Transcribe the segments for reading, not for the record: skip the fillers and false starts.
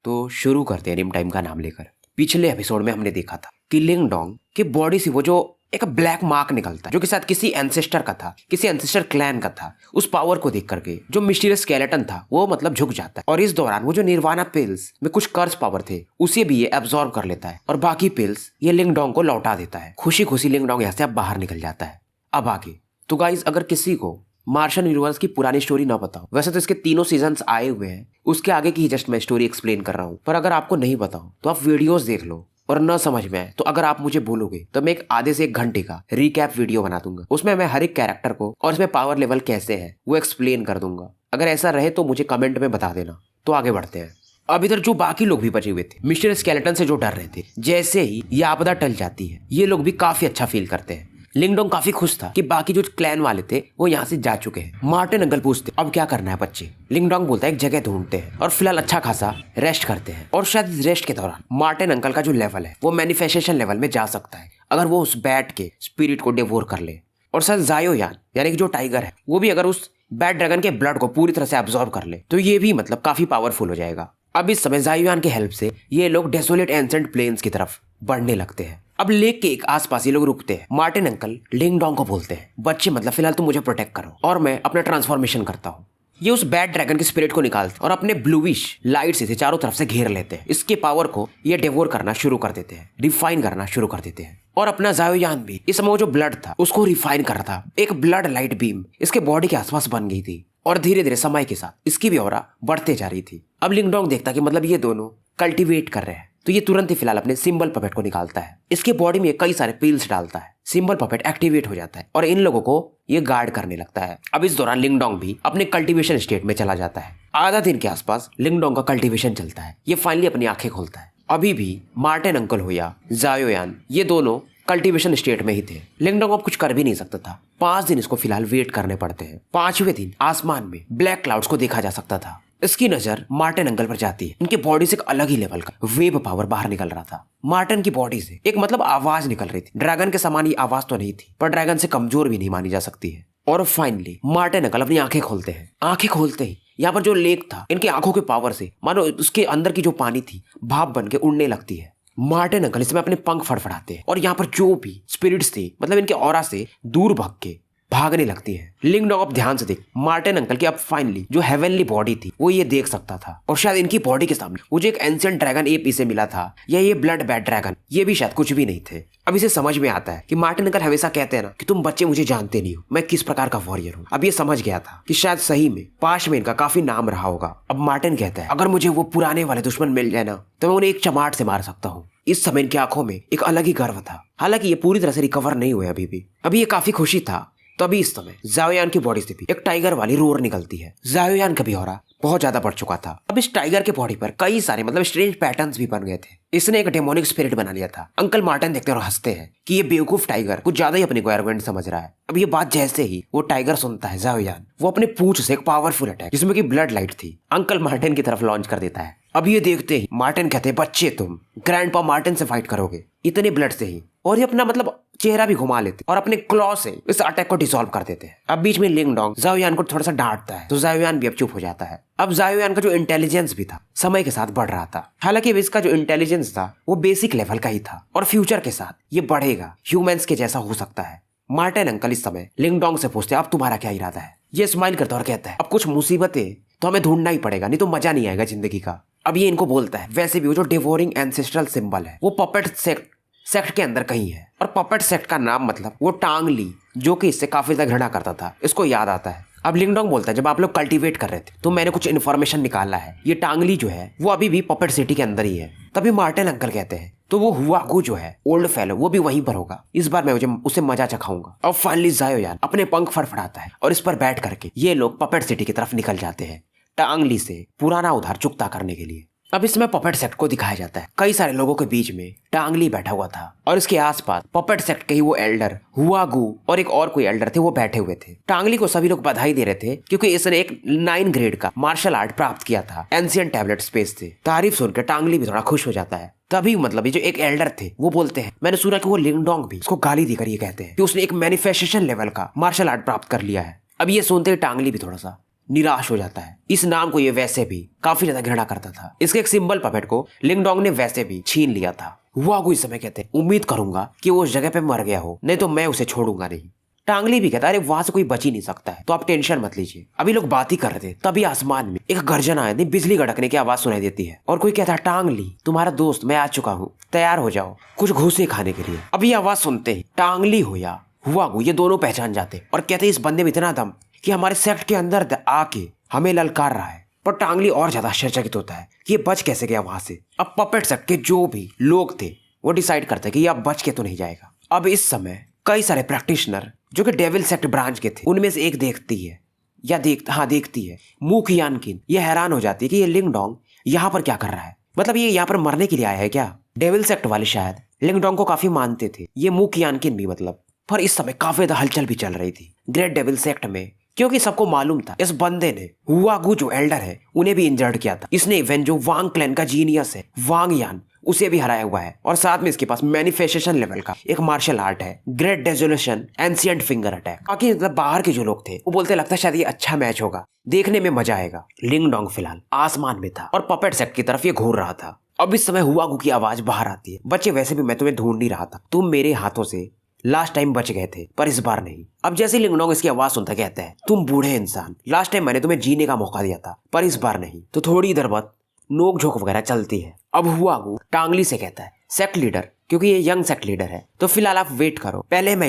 तो शुरू करते हैं रिम टाइम का नाम लेकर। पिछले एपिसोड में हमने देखा था कि लिंग डोंग की बॉडी से वो जो एक ब्लैक मार्क निकलता है जो कि शायद किसी एंसेस्टर का था, किसी एंसेस्टर क्लैन का था। उस पावर को देख करके जो मिस्टीरियस स्केलेटन था वो मतलब झुक जाता है और इस दौरान वो जो निर्वाणा पिल्स में कुछ कर्स पावर थे उसे भी ये एब्जॉर्ब कर लेता है और बाकी पिल्स ये लिंग डोंग को लौटा देता है। खुशी खुशी लिंग डोंग यहाँ से अब बाहर निकल जाता है। अब आगे तो गाइस, अगर किसी को मार्शल यूनिवर्स की पुरानी स्टोरी ना बताओ, वैसे तो इसके तीनों सीजन्स आए हुए हैं, उसके आगे की जस्ट मैं स्टोरी एक्सप्लेन कर रहा हूँ, पर अगर आपको नहीं बताओ तो आप वीडियोस देख लो और न समझ में आए तो अगर आप मुझे बोलोगे तो मैं एक आधे से 1 घंटे का रिकैप वीडियो बना दूंगा। उसमें मैं हर एक कैरेक्टर को और इसमें पावर लेवल कैसे है वो एक्सप्लेन कर दूंगा। अगर ऐसा रहे तो मुझे कमेंट में बता देना। तो आगे बढ़ते हैं। अब इधर जो बाकी लोग भी बचे हुए थे, मिस्टर स्केलेटन से जो डर रहे थे, जैसे ही ये आपदा टल जाती है ये लोग भी काफी अच्छा फील करते हैं। लिंग डोंग काफी खुश था कि बाकी जो क्लैन वाले थे वो यहाँ से जा चुके हैं। मार्टिन अंकल पूछते अब क्या करना है बच्चे। लिंग डोंग बोलता है एक जगह ढूंढते हैं और फिलहाल अच्छा खासा रेस्ट करते हैं। और शायद रेस्ट के दौरान मार्टिन अंकल का जो लेवल है वो मैनिफेस्टेशन लेवल में जा सकता है अगर वो उस बैट के स्पिरिट को डिवोर कर ले। और शायद जायो यान यानी कि जो टाइगर है वो भी अगर उस बैट ड्रैगन के ब्लड को पूरी तरह से एब्जॉर्ब कर ले तो ये भी मतलब काफी पावरफुल हो जाएगा। अब इस समय जायोयान के हेल्प से ये लोग डेसोलेट एंसेंट प्लेन्स की तरफ बढ़ने लगते हैं। अब लेक के एक आसपास ये लोग रुकते हैं। मार्टिन अंकल लिंग डोंग को बोलते हैं बच्चे मतलब फिलहाल तुम मुझे प्रोटेक्ट करो और मैं अपना ट्रांसफॉर्मेशन करता हूँ। ये उस बैड ड्रैगन के स्पिरिट को निकालते और अपने ब्लूइश लाइट से चारों तरफ से घेर लेते हैं। इसके पावर को ये डिवोर करना शुरू कर देते हैं, रिफाइन करना शुरू कर देते हैं। और अपना जायोयान भी इस समय जो ब्लड था उसको रिफाइन कर रहा था। एक ब्लड लाइट बीम इसके बॉडी के आसपास बन गई थी और धीरे धीरे समय के साथ इसकी भी ऑरा बढ़ते जा रही थी। अब लिंग डोंग देखता कि मतलब ये दोनों कल्टीवेट कर रहे हैं तो ये तुरंत ही फिलहाल अपने सिंबल पपेट को निकालता है। इसके बॉडी में कई सारे पिल्स डालता है, सिंबल पपेट एक्टिवेट हो जाता है और इन लोगों को ये गार्ड करने लगता है। अब इस दौरान लिंग डोंग भी अपने कल्टीवेशन स्टेट में चला जाता है। आधा दिन के आसपास लिंग डोंग का कल्टीवेशन चलता है। ये फाइनली अपनी आंखें खोलता है। अभी भी मार्टिन अंकल हो या जायोयान ये दोनों कल्टीवेशन स्टेट में ही थे। लिंग डोंग अब कुछ कर भी नहीं सकता था। 5 दिन इसको फिलहाल वेट करने पड़ते हैं। 5वें दिन आसमान में ब्लैक क्लाउड्स को देखा जा सकता था। इसकी नजर मार्टिन अंकल पर जाती है। इनके बॉडी से एक अलग ही लेवल का वेव पावर बाहर निकल रहा था। मार्टिन की बॉडी से एक मतलब आवाज निकल रही थी। ड्रैगन के समान ये आवाज तो नहीं थी पर ड्रैगन से कमजोर भी नहीं मानी जा सकती है। और फाइनली मार्टिन अंकल अपनी आंखें खोलते हैं। आंखें खोलते ही यहाँ पर जो लेक था इनकी आंखों के पावर से मानो उसके अंदर की जो पानी थी भाप बन के उड़ने लगती है। मार्टिन अंकल इसमें अपने पंख फड़फड़ाते हैं और यहाँ पर जो भी स्पिरिट्स थे मतलब इनके ऑरा से दूर भाग के भागने लगती है। लिंग डोंग अब ध्यान से देख मार्टिन अंकल की अब फाइनली जो हेवनली बॉडी थी वो ये देख सकता था और शायद इनकी बॉडी के सामने वो जो एक एंशिएंट ड्रैगन एप इसे मिला था या ये ब्लड बैड ड्रैगन ये भी शायद कुछ भी नहीं थे। अब इसे समझ में आता है कि मार्टिन अंकल हमेशा कहते हैं ना कि तुम बच्चे मुझे जानते नहीं हो, मैं किस प्रकार का वॉरियर हूँ। अब ये समझ गया था कि शायद सही में पास्ट में इनका काफी नाम रहा होगा। अब मार्टिन कहता है अगर मुझे वो पुराने वाले दुश्मन मिल जाए ना तो मैं उन्हें एक चमाट से मार सकता हूँ। इस समय इनकी आंखों में एक अलग ही गर्व था। हालांकि ये पूरी तरह से रिकवर नहीं हुए अभी ये काफी खुशी था। तभी इस समय जायोयान की बॉडी से भी एक टाइगर वाली रोर निकलती है। जायोयान का भी ऑरा बहुत ज्यादा बढ़ चुका था। अब इस टाइगर के बॉडी पर कई सारे मतलब स्ट्रेंज पैटर्न्स भी बन गए थे। इसने एक डेमोनिक स्पिरिट बना लिया था। अंकल मार्टिन देखते और हंसते हैं कि ये बेवकूफ टाइगर कुछ ज्यादा ही अपने को एरोगेंट समझ रहा है। अब ये बात जैसे ही वो टाइगर सुनता है जायोयान वो अपने पूंछ से एक पावरफुल अटैक जिसमें की ब्लड लाइट थी अंकल मार्टिन की तरफ लॉन्च कर देता है। अब ये देखते ही मार्टिन कहते हैं बच्चे तुम ग्रैंडपा मार्टिन से फाइट करोगे इतने ब्लड से ही। और ये अपना मतलब चेहरा भी घुमा लेते और अपने क्लॉ से इस अटैक को डिसॉल्व कर देते हैं। अब बीच में लिंग डोंग जायोयान को थोड़ा सा डांटता है तो जायोयान भी अब चुप हो जाता है। अब जायोयान का जो इंटेलिजेंस भी था समय के साथ बढ़ रहा था। हालांकि इसका जो इंटेलिजेंस था वो बेसिक लेवल का ही था और फ्यूचर के साथ ये बढ़ेगा, ह्यूमंस के जैसा हो सकता है। मार्टिन अंकल इस समय लिंग डोंग से पूछते अब तुम्हारा क्या इरादा है। ये स्माइल करता और कहता है अब कुछ मुसीबतें तो हमें ढूंढना ही पड़ेगा, नहीं तो मजा नहीं आएगा जिंदगी का। अब ये इनको बोलता है वैसे भी वो जो डिवोरिंग एंसेस्ट्रल सिंबल है वो पपेट सेक्ट के अंदर कहीं है और पपेट सेक्ट का नाम मतलब वो टांगली जो कि इससे काफी ज्यादा घृणा करता था इसको याद आता है। अब लिंग डोंग बोलता है जब आप लोग कल्टीवेट कर रहे थे तो मैंने कुछ इन्फॉर्मेशन निकाला है। ये टांगली जो है वो अभी भी पपेट सिटी के अंदर ही है। तभी मार्टिन अंकल कहते हैं तो वो हुआगू जो है ओल्ड फेलो वो भी वहीं पर होगा, इस बार मैं उसे मजा चखाऊंगा। अब फाइनली जायोयान अपने पंख फड़फड़ाता है और इस पर बैठ करके ये लोग पपेट सिटी की तरफ निकल जाते हैं टांगली से पुराना उधार चुकता करने के लिए। अब इसमें पपेट सेक्ट को दिखाया जाता है। कई सारे लोगों के बीच में टांगली बैठा हुआ था और इसके आसपास पपेट सेक्ट के ही वो एल्डर हुआगू और एक और कोई एल्डर थे वो बैठे हुए थे। टांगली को सभी लोग बधाई दे रहे थे क्योंकि इसने एक 9 ग्रेड का मार्शल आर्ट प्राप्त किया था एंशिएंट टैबलेट स्पेस से। तारीफ सुनकर टांगली भी थोड़ा खुश हो जाता है। तभी मतलब ये जो एक एल्डर थे वो बोलते हैं मैंने सुना कि वो लिंग डोंग भी इसको गाली देकर ये कहते हैं कि उसने एक मैनिफेस्टेशन लेवल का मार्शल आर्ट प्राप्त कर लिया है। अब ये सुनते ही टांगली भी थोड़ा सा निराश हो जाता है। इस नाम को ये वैसे भी काफी ज्यादा घृणा करता था। इसके एक सिंबल पपेट को लिंगडोंग ने वैसे भी छीन लिया था। हुआगू इस समय कहते हैं, उम्मीद करूंगा कि वो उस जगह पे मर गया हो, नहीं तो मैं उसे छोड़ूंगा नहीं। टांगली भी कहता है, अरे वहां से कोई बच ही नहीं सकता है, तो आप टेंशन मत लीजिए। अभी लोग बात ही कर रहे थे, तभी आसमान में एक गर्जन आया, बिजली गड़कने की आवाज सुनाई देती है और कोई कहता है, टांगली तुम्हारा दोस्त मैं आ चुका हूँ, तैयार हो जाओ कुछ घूसे खाने के लिए। अब ये आवाज सुनते ही टांगली हो या हुआगू ये दोनों पहचान जाते और कहते इस बंदे में इतना दम कि हमारे सेक्ट के अंदर आके हमें ललकार रहा है। पर टांगली और ज्यादा आश्चर्यचकित होता है कि ये बच कैसे गया वहां से। अब पपेट सेक्ट के जो भी लोग थे वो डिसाइड करते कि ये अब बच के तो नहीं जाएगा। अब इस समय कई सारे प्रैक्टिशनर जो कि डेविल सेक्ट ब्रांच के थे उनमें से एक देखती है या देखती है मूक यानकिन। ये हैरान हो जाती है कि ये लिंगडोंग यहाँ पर क्या कर रहा है, मतलब ये यहाँ पर मरने के लिए आया है क्या। डेविल सेक्ट वाले शायद लिंगडोंग को काफी मानते थे, ये मूक यानकिन भी मतलब। पर इस समय काफी ज्यादा हलचल भी चल रही थी ग्रेट डेविल सेक्ट में, क्योंकि सबको मालूम था इस बंदे ने हुआगू जो एल्डर है उन्हें भी इंजर्ड किया था। इसने इवन जो वांग क्लैन का जीनियस है वांग यान उसे भी हराया हुआ है, और साथ में इसके पास मैनिफेस्टेशन लेवल का एक मार्शल आर्ट है great dissolution ancient finger attack. बाकी मतलब बाहर के जो लोग थे वो बोलते लगता शायद ये अच्छा मैच होगा, देखने में मजा आएगा। लिंगडोंग फिलहाल आसमान में था और पपेट सेक्ट की तरफ ये घूर रहा था। अब इस समय हुआगू की आवाज बाहर आती है, बच्चे वैसे भी मैं तुम्हें ढूंढ नहीं रहा था, तुम मेरे हाथों से लास्ट टाइम बच गए थे पर इस बार नहीं। अब जैसे लिंगडोंग इसकी आवाज सुनता कहता है, तुम बूढ़े इंसान, लास्ट टाइम मैंने तुम्हें जीने का मौका दिया था पर इस बार नहीं। तो थोड़ी इधर बात नोक झोंक वगैरह चलती है। अब हुआगू टांगली से कहता है, सेक्ट लीडर, क्योंकि ये यंग सेक्ट लीडर है तो फिलहाल आप वेट करो, पहले मैं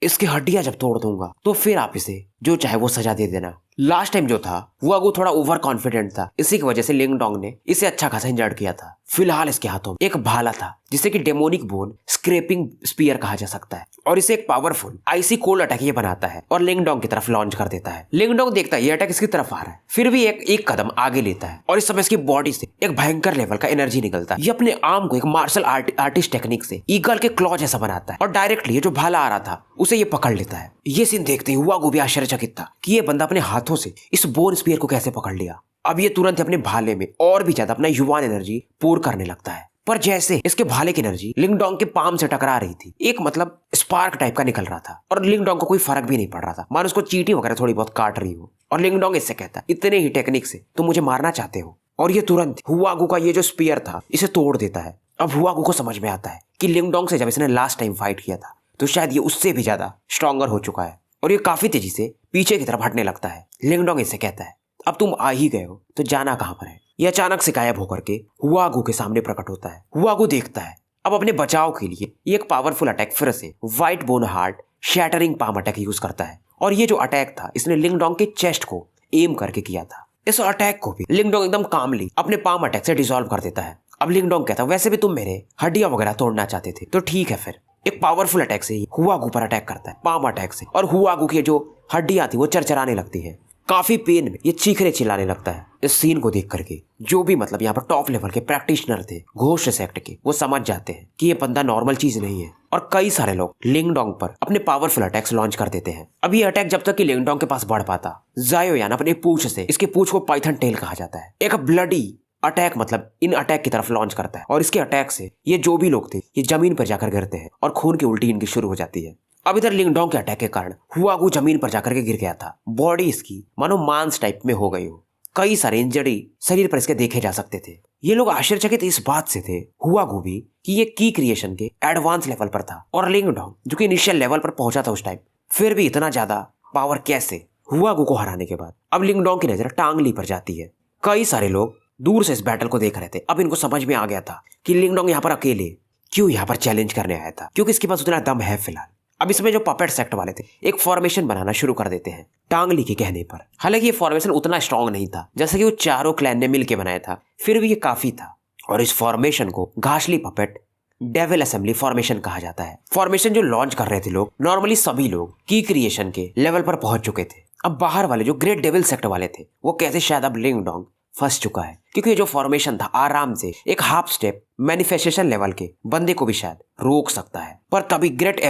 इसकी हड्डियां जब तोड़ दूंगा तो फिर आप इसे जो चाहे वो सजा दे देना। लास्ट टाइम जो था हुआगू थोड़ा ओवर कॉन्फिडेंट था, इसी की वजह से लिंगडोंग ने इसे अच्छा खासा इंजर्ड किया था। फिलहाल इसके हाथों में एक भाला था जिसे कि डेमोनिक बोन स्क्रैपिंग स्पीयर कहा जा सकता है, और इसे एक पावरफुल आईसी कोल्ड अटैक ये बनाता है और लिंगडोंग की तरफ लॉन्च कर देता है। लिंगडोंग देखता है ये अटैक इसकी तरफ आ रहा है, फिर भी एक कदम आगे लेता है और इस समय इसकी बॉडी से एक भयंकर लेवल का एनर्जी निकलता है। ये अपने आर्म को एक मार्शल आर्टिस्ट टेक्निक से ईगल के क्लॉ जैसा बनाता है और डायरेक्टली ये जो भाला आ रहा था उसे ये पकड़ लेता है। ये सीन देखते ही हुआगू भी आश्चर्यचकित था कि ये बंदा अपने हाथों से इस बोन स्पीयर को कैसे पकड़ लिया। अब ये तुरंत अपने भाले में और भी ज्यादा अपना युवान एनर्जी पोर करने लगता है, पर जैसे इसके भाले की एनर्जी लिंगडोंग के पाम से टकरा रही थी, एक मतलब स्पार्क टाइप का निकल रहा था और लिंगडोंग को कोई फर्क भी नहीं पड़ रहा था, मानो उसको चींटी वगैरह थोड़ी बहुत काट रही हो। और लिंगडोंग इससे कहता, इतने ही टेक्निक से तुम मुझे मारना चाहते हो, और ये तुरंत हुआगू का ये जो स्पीयर था इसे तोड़ देता है। अब हुआगू को समझ में आता है कि लिंगडोंग से जब इसने लास्ट टाइम फाइट किया था तो शायद ये उससे भी ज्यादा स्ट्रॉन्गर हो चुका है, और ये काफी तेजी से पीछे की तरफ हटने लगता है। लिंगडोंग इससे कहता है, अब तुम आ ही गए हो तो जाना कहां पर है। यह अचानक से गायब होकर के हुआगू के सामने प्रकट होता है। हुआगू देखता है अब अपने बचाव के लिए ये एक पावरफुल अटैक फिर से white bone heart shattering palm attack use करता है, और ये जो अटैक था इसने लिंगडोंग के चेस्ट को एम करके किया था। इस अटैक को भी लिंगडोंग एकदम कामली अपने पाम अटैक से डिसॉल्व कर देता है। अब लिंगडोंग कहता है, वैसे भी तुम मेरे हड्डियां वगैरह तोड़ना चाहते थे तो ठीक है, फिर एक पावरफुल अटैक से ही हुआगू पर अटैक करता है, पाम अटैक से, और हुआगू की जो हड्डियां थी वो चरचराने लगती है। काफी पेन में ये चीखने चिल्लाने लगता है। इस सीन को देख करके जो भी मतलब यहाँ पर टॉप लेवल के प्रैक्टिशनर थे घोस्ट सेक्ट के, वो समझ जाते हैं कि ये बंदा नॉर्मल चीज नहीं है, और कई सारे लोग लिंगडोंग पर अपने पावरफुल अटैक्स लॉन्च कर देते हैं। अब ये अटैक जब तक कि लिंगडोंग के पास बढ़ पाता, जायोयान अपने पूंछ से, इसके पूंछ को पाइथन टेल कहा जाता है, एक ब्लडी अटैक मतलब इन अटैक की तरफ लॉन्च करता है, और इसके अटैक से ये जो भी लोग थे ये जमीन पर जाकर गिरते हैं और खून की उल्टी इनकी शुरू हो जाती है। अब इधर लिंगडोंग के अटैक के कारण हुआगू जमीन पर जाकर के गिर गया था, बॉडी इसकी मानो मांस टाइप में हो गई हो, कई सारे इंजरी शरीर पर इसके देखे जा सकते थे। ये लोग आश्चर्यचकित इस बात से थे, हुआगू भी, कि ये की क्रिएशन के एडवांस लेवल पर था, और लिंगडोंग जो कि इनिशियल लेवल पर पहुंचा था उस टाइम, फिर भी इतना ज्यादा पावर कैसे हुआगू को हराने के बाद। अब लिंगडोंग की नजर टांगली पर जाती है। कई सारे लोग दूर से इस बैटल को देख रहे थे। अब इनको समझ में आ गया था कि लिंगडोंग यहाँ पर अकेले क्यों यहाँ पर चैलेंज करने आया था, क्योंकि इसके पास उतना दम है फिलहाल। अब इसमें जो पपेट सेक्ट वाले थे एक फॉर्मेशन बनाना शुरू कर देते हैं टांगली के कहने पर। हालांकि ये फॉर्मेशन उतना स्ट्रांग नहीं था जैसे कि वो चारों क्लैन ने मिलकर बनाया था, फिर भी ये काफी था, और इस फॉर्मेशन को घासली पपेट डेविल असेंबली फॉर्मेशन कहा जाता है। फॉर्मेशन जो लॉन्च कर रहे थे लोग, नॉर्मली सभी लोग की क्रिएशन के लेवल पर पहुंच चुके थे। अब बाहर वाले जो ग्रेट डेविल सेक्ट वाले थे वो कहते शायद अब लिंगडोंग फंस चुका है, क्योंकि ये जो फॉर्मेशन था आराम से एक हाफ स्टेप मैनिफेस्टेशन लेवल के बंदे को भी शायद रोक सकता है। पर तभी ग्रेट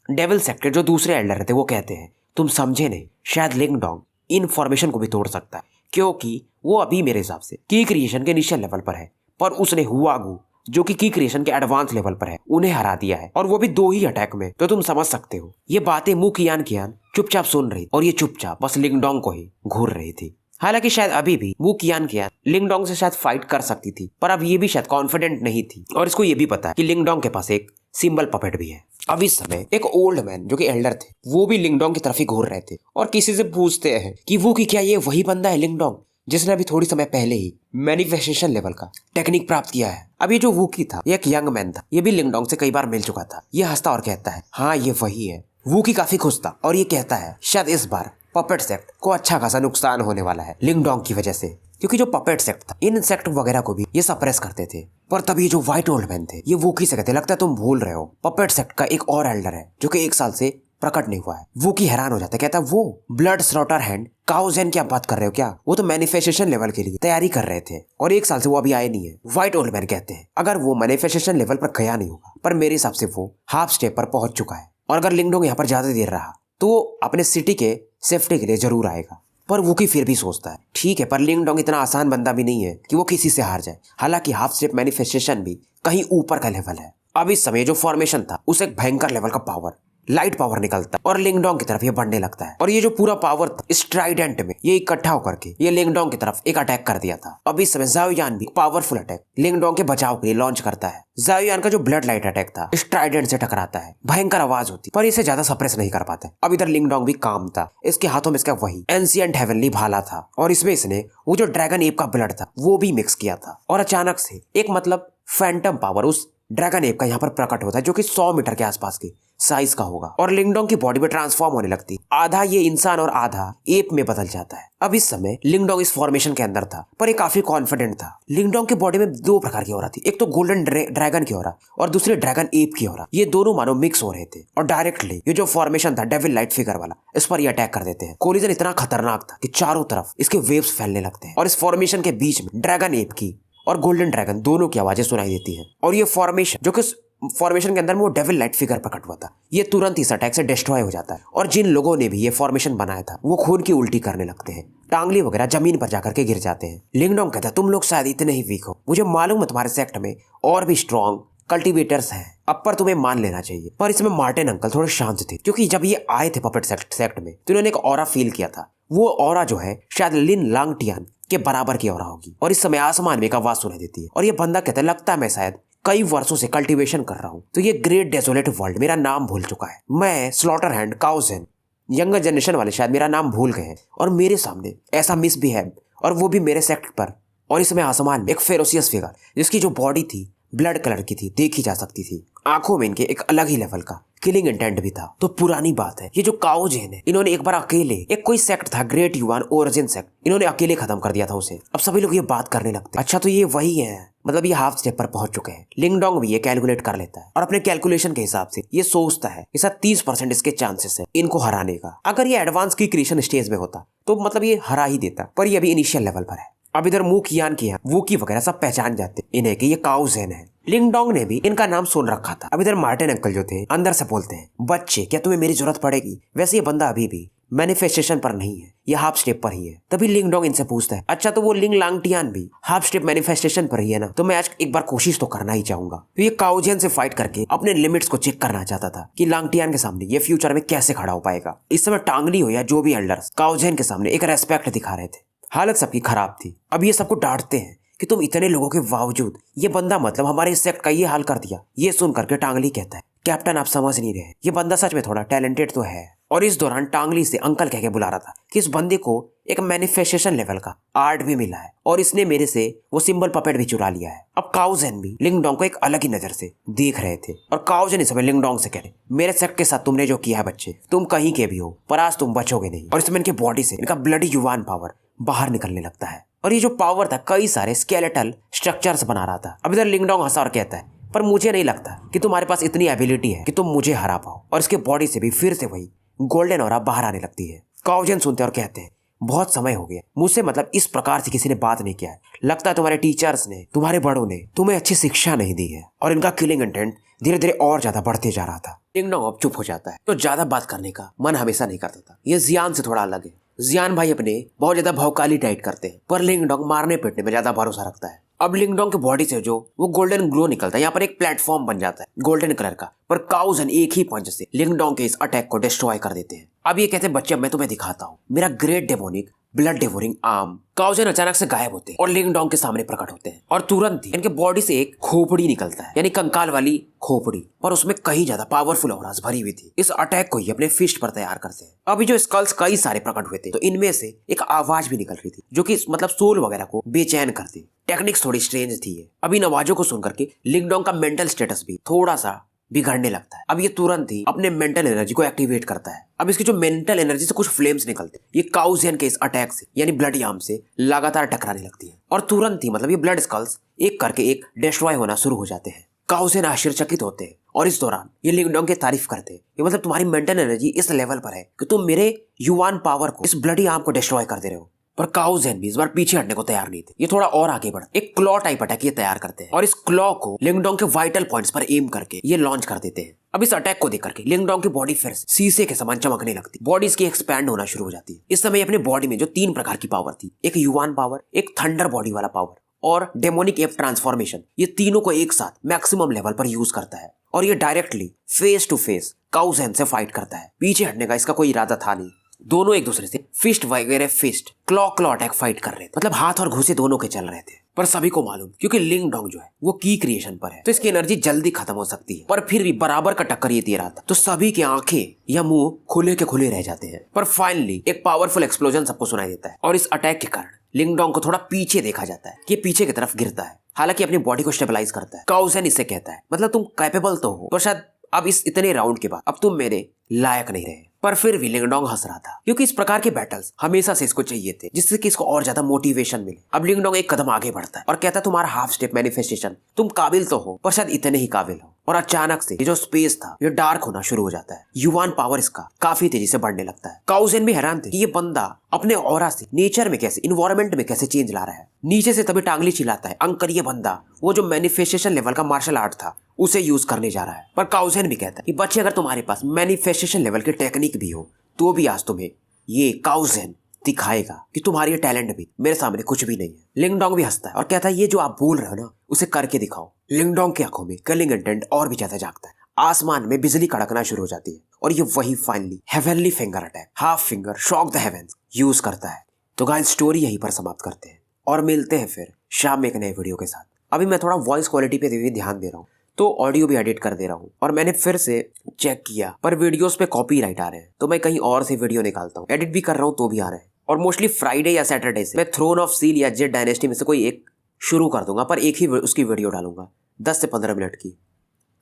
डेविल सेक्ट जो दूसरे एल्डर थे वो कहते हैं, तुम समझे नहीं, शायद लिंगडोंग इन फॉर्मेशन को भी तोड़ सकता है, क्योंकि वो अभी मेरे हिसाब से की क्रिएशन के इनिशियल लेवल पर है, पर उसने हुआगू जो कि की क्रिएशन के एडवांस लेवल पर है, उन्हें हरा दिया है, और वो भी 2 ही अटैक में। तो तुम समझ सकते हो ये बातें मू कियान कियान चुपचाप सुन रही, और ये चुपचाप बस लिंगडोंग को ही घूर रही थी। हालांकि शायद अभी भी मू कियान कियान लिंगडोंग से शायद फाइट कर सकती थी, पर अब ये भी शायद कॉन्फिडेंट नहीं थी, और इसको ये भी पता है कि लिंगडोंग के पास एक सिंबल पपेट भी है। अब इस समय एक ओल्ड मैन जो कि एल्डर थे, वो भी लिंगडोंग की तरफ ही घूर रहे थे, और किसी से पूछते हैं कि वो कि क्या ये वही बंदा है लिंगडोंग जिसने अभी थोड़ी समय पहले ही मैनिफेस्टेशन लेवल का टेक्निक प्राप्त किया है। अब ये जो वूकी था, ये एक यंग मैन था, ये भी लिंगडोंग से कई बार मिल चुका था। ये हंसता और कहता है, हाँ ये वही है। वूकी काफी खुश था, और ये कहता है शायद इस बार पपेट सेक्ट को अच्छा खासा नुकसान होने वाला है लिंगडोंग की वजह से, क्योंकि जो पपेट सेक्ट था, इन सेक्ट वगैरह को भी ये सप्रेस करते थे। पर तभी जो व्हाइट ओल्ड मैन थे, ये वूकी से कहते, लगता है तुम भूल रहे हो, पपेट सेक्ट का एक और एल्डर है जो कि 1 साल से प्रकट नहीं हुआ है। वूकी हैरान हो जाता है, कहता है वो ब्लड स्लॉटर हैंड काओ ज़ेन, क्या बात कर रहे हो क्या? वो तो मैनिफेस्टेशन लेवल के लिए तैयारी कर रहे थे, और 1 साल से वो अभी आए नहीं है। व्हाइट ओल्ड मैन कहते हैं अगर वो मैनिफेस्टेशन लेवल पर गया नहीं होगा, पर मेरे हिसाब से वो हाफ स्टेप पर पहुंच चुका है, और अगर लिंगडोंग यहाँ पर ज्यादा देर रहा तो वो अपने सिटी के सेफ्टी के लिए जरूर आएगा। पर वूकी फिर भी सोचता है ठीक है, पर लिंगडोंग इतना आसान बंदा भी नहीं है कि वो किसी से हार जाए। हालांकि हाफ स्टेप मैनिफेस्टेशन भी कहीं ऊपर का लेवल है। अब इस समय जो फॉर्मेशन था, उसे एक भयंकर लेवल का पावर, लाइट पावर निकलता है, और लिंगडोंग की तरफ ये बढ़ने लगता है। और ये जो पूरा पावर था इस ट्राइडेंट में, ये इकट्ठा होकर के ये लिंगडोंग की तरफ एक अटैक कर दिया था। अब इस समय ज़ाओ यान भी पावरफुल अटैक लिंगडोंग के बचाव के लिए लॉन्च करता है। ज़ाओ यान का जो ब्लड लाइट अटैक था, इस ट्राइडेंट से टकराता है, भयंकर आवाज होती, पर इसे ज्यादा सप्रेस नहीं कर पाता। अब इधर लिंगडोंग भी काम था, इसके हाथों में इसका वही एंशिएंट हेवनली भाला था, और इसमें इसने वो जो ड्रैगन एप का ब्लड था वो भी मिक्स किया था। और अचानक से एक मतलब फैंटम पावर उस ड्रैगन एप का यहाँ पर प्रकट होता है, जो कि 100 मीटर के आसपास की साइज का होगा, और लिंगडोंग की बॉडी में ट्रांसफॉर्म होने लगती। आधा ये इंसान और आधा एप में बदल जाता है। अब इस समय लिंगडोंग इस फॉर्मेशन के अंदर था, पर ये काफी कॉन्फिडेंट था। लिंगडोंग की बॉडी में 2 प्रकार की ऑरा थी, एक तो गोल्डन ड्रैगन की ऑरा और दूसरी ड्रैगन एप की ऑरा। ये दोनों मानो मिक्स हो रहे थे, और डायरेक्टली ये जो फॉर्मेशन था डेविल लाइट फिगर वाला, इस पर ये अटैक कर देते हैं। कोलिजन इतना खतरनाक था कि चारों तरफ इसके वेव्स फैलने लगते हैं, और इस फॉर्मेशन के बीच में ड्रैगन एप की और गोल्डन ड्रैगन दोनों की आवाजें सुनाई देती हैं। और ये फॉर्मेशन जो कि फॉर्मेशन के अंदर में वो डेविल लाइट फिगर प्रकट हुआ था, ये तुरंत इस अटैक से डिस्ट्रॉय हो जाता है। और जिन लोगों ने भी ये फॉर्मेशन बनाया था, वो खून की उल्टी करने लगते हैं, टांगली वगैरह जमीन पर जाकर के गिर जाते हैं। लिंगडोंग कहता है तुम लोग शायद इतने ही वीक हो, मुझे मालूम है तुम्हारे सेक्ट में और भी स्ट्रॉन्ग कल्टिवेटर्स हैं, अब पर तुम्हें मान लेना चाहिए। पर इसमें मार्टिन अंकल थोड़े शांत थे, क्योंकि जब ये आए थे पपेट सेक्ट में, तो इन्होंने एक ऑरा फील किया था। वो ऑरा जो है शायद लिन लांगटियान के बराबर की ऑरा होगी। और इस समय आसमान में एक आवाज सुनाई देती है, और ये बंदा कहता है लगता है मैं शायद कई वर्षों से कल्टीवेशन कर रहा हूँ, तो ये ग्रेट डेजोलेट वर्ल्ड मेरा नाम भूल चुका है। मैं स्लॉटर हैंड काओ ज़ेन, यंगर जनरेशन वाले शायद मेरा नाम भूल गए हैं, और मेरे सामने ऐसा मिसबिहेव, और वो भी मेरे सेक्ट पर। और इसमें आसमान में एक फेरोसियस फिगर, जिसकी जो बॉडी थी ब्लड कलर की थी, देखी जा सकती थी। आंखों में इनके एक अलग ही लेवल का किलिंग इंटेंट भी था। तो पुरानी बात है, ये जो काओ ज़ेन है, इन्होंने एक बार अकेले, एक कोई सेक्ट था ग्रेट युआन ओरिजिन सेक्ट, इन्होंने अकेले खत्म कर दिया था उसे। अब सभी लोग ये बात करने लगते, अच्छा तो ये वही है, मतलब ये हाफ स्टेप पर पहुंच चुके हैं। लिंगडोंग भी ये कैलकुलेट कर लेता है, और अपने कैलकुलेशन के हिसाब से ये सोचता है कि शायद 30% इसके चांसेस है इनको हराने का। अगर ये एडवांस की क्रिएशन स्टेज में होता तो मतलब ये हरा ही देता, पर ये अभी इनिशियल लेवल पर है। अब इधर मू कियान की वूकी वगैरह सब पहचान जाते इन्हें कि ये काओ ज़ेन है। लिंगडोंग ने भी इनका नाम सुन रखा था। अब इधर मार्टिन अंकल जो थे अंदर से बोलते हैं, बच्चे क्या तुम्हें मेरी जरूरत पड़ेगी? वैसे ये बंदा अभी भी मैनिफेस्टेशन पर नहीं है, ये हाफ स्टेप पर ही है। तभी लिंगडोंग इनसे पूछता है, अच्छा तो वो लिंग लांगटियान भी हाफ स्टेप मैनिफेस्टेशन पर ही है ना? तो मैं आज एक बार कोशिश तो करना ही चाहूंगा। तो ये काओ ज़ेन से फाइट करके अपने लिमिट्स को चेक करना चाहता था कि लांगटियान के सामने ये फ्यूचर में कैसे खड़ा हो पाएगा। इस समय टांगली हो या जो भी एल्डर्स काओ ज़ेन के सामने एक रेस्पेक्ट दिखा रहे थे। हालत सबकी खराब थी। अब ये सबको डांटते हैं कि तुम इतने लोगों के बावजूद ये बंदा मतलब हमारे इस सेक्ट का ये हाल कर दिया। ये सुन करके टांगली कहता है, कैप्टन आप समझ नहीं रहे, ये बंदा सच में थोड़ा टैलेंटेड तो है। और इस दौरान टांगली से अंकल कह के बुला रहा था कि इस बंदे को एक मैनिफेस्टेशन लेवल का आर्ट भी मिला है, और इसने मेरे से वो सिंबल पपेट भी चुरा लिया है। अब काओ ज़ेन भी लिंगडोंग को एक अलग ही नजर से देख रहे थे, और काओ ज़ेन इस समय लिंगडोंग से कह रहे, मेरे सेक्ट के साथ तुमने जो किया है बच्चे, तुम कहीं के भी हो पर आज तुम बचोगे नहीं। और इसमें इनके बॉडी से इनका ब्लडी युवान पावर बाहर निकलने लगता है, और ये जो पावर था कई सारे स्केलेटल स्ट्रक्चर्स बना रहा था। अब इधर लिंगडोंग हंसा और कहता है, पर मुझे नहीं लगता कि तुम्हारे पास इतनी एबिलिटी है कि तुम मुझे हरा पाओ। और इसके बॉडी से भी फिर से वही गोल्डन ऑरा बाहर आने लगती है। काओ ज़ेन सुनते और कहते हैं, बहुत समय हो गया मुझसे मतलब इस प्रकार से किसी ने बात नहीं किया है। लगता है तुम्हारे टीचर्स ने, तुम्हारे बड़ों ने तुम्हें अच्छी शिक्षा नहीं दी है। और इनका किलिंग इंटेंट धीरे धीरे और ज्यादा बढ़ते जा रहा था। लिंगडोंग अब चुप हो जाता है, तो ज्यादा बात करने का मन हमेशा नहीं करता था। ये जियान से थोड़ा अलग है। जियान भाई अपने बहुत ज्यादा भौकाली टाइट करते हैं, पर लिंगडोंग मारने पीटने में ज्यादा भरोसा रखता है। अब लिंगडोंग के बॉडी से जो वो गोल्डन ग्लो निकलता है, यहाँ पर एक प्लेटफॉर्म बन जाता है गोल्डन कलर का। पर काउजन एक ही पंच से लिंगडोंग के इस अटैक को डिस्ट्रॉय कर देते हैं। अब ये कहते हैं बच्चे मैं तुम्हें दिखाता हूँ मेरा ग्रेट डेमोनिक ब्लड डेवोरिंग आर्म। काउजन अचानक से गायब होते हैं और लिंगडोंग के सामने प्रकट होते हैं और तुरंत ही इनके बॉडी से एक खोपड़ी निकलता है, यानी कंकाल वाली खोपड़ी, पर उसमें कहीं ज्यादा पावरफुल ऑरास भरी हुई थी। इस अटैक को ही अपने फिस्ट पर तैयार करते हैं। अभी जो स्कल्स कई सारे प्रकट हुए थे तो इनमें से एक आवाज भी निकल रही थी जो कि मतलब सोल वगैरह को बेचैन करती। टेक्निक्स थोड़ी स्ट्रेंज थी ये। अब इन आवाजों को सुनकर के लिंगडोंग का मेंटल स्टेटस भी थोड़ा सा बिगड़ने लगता है। अब ये तुरंत ही अपने मेंटल एनर्जी को एक्टिवेट करता है। अब इसकी जो मेंटल एनर्जी से कुछ फ्लेम्स निकलते हैं, ये काउजन के इस अटैक से यानी ब्लड आर्म से लगातार टकराने लगती है और तुरंत ही मतलब ये ब्लड स्कल्स एक करके एक डिस्ट्रॉय होना शुरू हो जाते हैं। काउजन आश्चर्यचकित होते हैं और इस दौरान ये लिंगडोंग की तारीफ करते हैं कि मतलब तुम्हारी मेंटल एनर्जी इस लेवल पर है कि तुम मेरे युवान पावर को, इस ब्लडी आर्म को डिस्ट्रॉय कर दे रहे हो। पर काउजन भी इस बार पीछे हटने को तैयार नहीं थे। ये थोड़ा और आगे बढ़ते एक क्लॉ टाइप अटैक ये तैयार करते हैं और इस क्लॉ को लिंगडोंग के वाइटल पॉइंट्स पर एम करके ये लॉन्च कर देते हैं। अब इस अटैक को देख करके लिंगडोंग की बॉडी फिर शीशे के समान चमकने लगती, बॉडी इसकी एक्सपैंड होना शुरू हो जाती है। इस समय अपने बॉडी में जो 3 प्रकार की पावर थी, एक युवान पावर, एक थंडर बॉडी वाला पावर और डेमोनिक एप ट्रांसफॉर्मेशन, ये तीनों को एक साथ मैक्सिमम लेवल पर यूज करता है और ये डायरेक्टली फेस टू फेस काउजन से फाइट करता है। पीछे हटने का इसका कोई इरादा था नहीं। दोनों एक दूसरे से फिस्ट वगैरह फिस्ट क्लॉ अटैक फाइट कर रहे थे, मतलब हाथ और घुसे दोनों के चल रहे थे। पर सभी को मालूम क्योंकि लिंगडोंग जो है वो की क्रिएशन पर है तो इसकी एनर्जी जल्दी खत्म हो सकती है, पर फिर भी बराबर का टक्कर ये दे रहा था तो सभी की आंखें या मुंह खुले के खुले रह जाते हैं। पर फाइनली एक पावरफुल एक्सप्लोजन सबको सुनाई देता है और इस अटैक के कारण लिंगडोंग को थोड़ा पीछे देखा जाता है कि पीछे की तरफ गिरता है, हालांकि अपनी बॉडी को स्टेबलाइज करता है। काउजन इससे कहता है मतलब तुम कैपेबल तो हो, पर शायद अब इस इतने राउंड के बाद अब तुम मेरे लायक नहीं रहे। पर फिर भी लिंगडोंग हंस रहा था क्योंकि इस प्रकार के बैटल्स हमेशा से इसको चाहिए थे जिससे कि इसको और ज्यादा मोटिवेशन मिले। अब लिंगडोंग एक कदम आगे बढ़ता है और कहता है तुम्हारा हाफ स्टेप मैनिफेस्टेशन, तुम काबिल तो हो पर शायद इतने ही काबिल हो। और अचानक से ये जो स्पेस था ये डार्क होना शुरू हो जाता है। युवान पावर इसका काफी तेजी से बढ़ने लगता है। काउजन भी हैरान थे कि ये बंदा अपने ऑरा से नेचर में कैसे, इन्वायरमेंट में कैसे चेंज ला रहा है। नीचे से तभी टांगली चिल्लाता है अंकल ये बंदा वो जो मैनिफेस्टेशन लेवल का मार्शल आर्ट था उसे यूज करने जा रहा है। पर काउजन भी कहता है कि बच्चे अगर तुम्हारे पास मैनिफेस्टेशन लेवल की टेक्निक भी हो तो भी आज तुम्हें ये काउजन दिखाएगा कि तुम्हारी टैलेंट भी मेरे सामने कुछ भी नहीं है। लिंगडोंग भी हंसता है और कहता है ये जो आप बोल रहे हो ना उसे करके दिखाओ। लिंगडोंग की आंखों में किलिंग इंटेंट और भी ज्यादा जागता है। आसमान में बिजली कड़कना शुरू हो जाती है और ये वही finally heavenly finger attack, half finger shock the heavens use करता है। तो गाइस स्टोरी यहीं पर समाप्त करते हैं और मिलते हैं फिर शाम में एक नए वीडियो के साथ। अभी मैं थोड़ा वॉइस क्वालिटी पे भी ध्यान दे रहा हूँ तो ऑडियो भी एडिट कर दे रहा हूँ और मैंने फिर से चेक किया पर वीडियोस पे कॉपीराइट आ रहे हैं तो मैं कहीं और से वीडियो निकालता हूँ। एडिट भी कर रहा हूँ तो भी आ रहे हैं और मोस्टली फ्राइडे या सैटरडे से मैं थ्रोन ऑफ सील या जेड डायनेस्टी में से कोई एक शुरू कर दूंगा, पर एक ही उसकी वीडियो डालूंगा 10 से 15 मिनट की।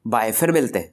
बाय, फिर मिलते हैं।